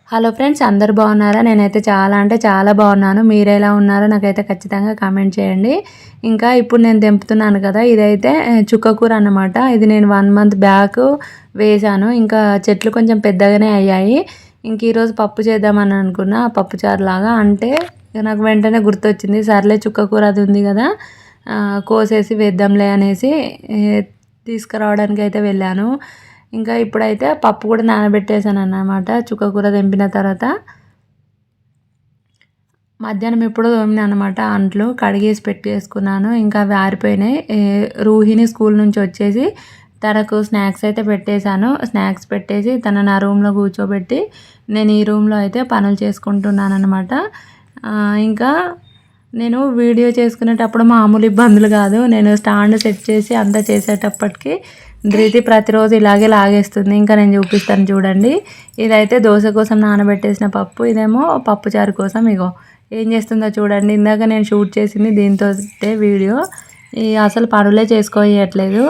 Hello friends, అందరు బాగున్నారా? నేనైతే చాలా అంటే చాలా బాగున్నాను. మీరు ఎలా ఉన్నారో నాకైతే ఖచ్చితంగా కామెంట్ చేయండి. ఇంకా ఇప్పుడు నేను తెంపుతున్నాను కదా, ఇదైతే చుక్కకూర అన్నమాట. ఇది నేను 1 మంత్ బ్యాక్ వేశాను. ఇంకా చెట్లు కొంచెం పెద్దగానే అయ్యాయి. ఇంక ఈరోజు పప్పు చేద్దామని అనుకున్నా, పప్పుచారు లాగా. అంటే నాకు వెంటనే గుర్తొచ్చింది, సర్లే చుక్కకూర అది ఉంది కదా, కోసేసి వేద్దాంలే అనేసి తీసుకురావడానికి అయితే వెళ్ళాను. ఇంకా ఇప్పుడైతే పప్పు కూడా నానబెట్టేసాను అన్నమాట. చుక్కకూర తెంపిన తర్వాత మధ్యాహ్నం ఎప్పుడో తోమిన అనమాట, అంట్లు కడిగేసి పెట్టేసుకున్నాను. ఇంకా అవి ఆరిపోయినాయి. రూహిని స్కూల్ నుంచి వచ్చేసి తనకు స్నాక్స్ అయితే పెట్టేశాను. స్నాక్స్ పెట్టేసి తన నా రూమ్లో కూర్చోబెట్టి నేను ఈ రూమ్లో అయితే పనులు చేసుకుంటున్నాను అనమాట. ఇంకా నేను వీడియో చేసుకునేటప్పుడు మామూలు ఇబ్బందులు కాదు. నేను స్టాండ్ సెట్ చేసి అంతా చేసేటప్పటికి ధృతి ప్రతిరోజు ఇలాగే లాగేస్తుంది. ఇంకా నేను చూపిస్తాను చూడండి. ఇదైతే దోశ కోసం నానబెట్టేసిన పప్పు, ఇదేమో పప్పుచారు కోసం. ఇగో ఏం చేస్తుందో చూడండి. ఇందాక నేను షూట్ చేసింది దీంతో వీడియో. అసలు పనులే చేసుకోయట్లేదు.